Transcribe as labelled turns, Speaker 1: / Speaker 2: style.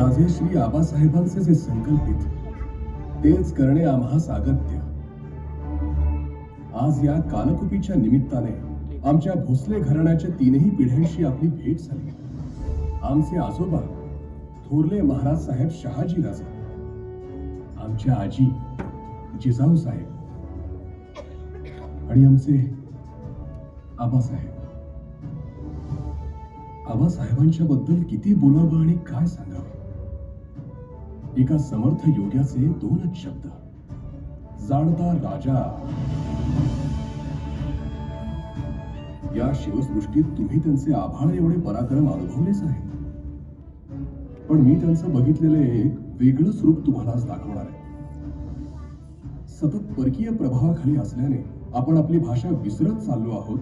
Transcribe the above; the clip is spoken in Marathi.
Speaker 1: राजेश्री आबासाहेबांचे जे संकल्पित तेच करणे आम्हा सागत्य. आज या कालकुपीच्या निमित्ताने आमच्या भोसले घराण्याच्या तीनही पिढ्यांशी आपली भेट झाली. आमचे आजोबा थोरले महाराज साहेब शहाजी राजे, आमच्या आजी जिजाऊ साहेब आणि आमचे आबासाहेब. आबासाहेबांच्या बद्दल किती बोलावं आणि काय सांगावं. एका समर्थ योग्याचे दोनच शब्द, जाणता राजा. या शिवसृष्टीत तुम्ही त्यांचे आभाळ एवढे पराक्रम अनुभवलेच आहेत, पण मी त्यांचं बघितलेलं एक वेगळंच रूप तुम्हाला आज दाखवणार आहे. सतत परकीय प्रभावाखाली असल्याने आपण आपली भाषा विसरत चाललो आहोत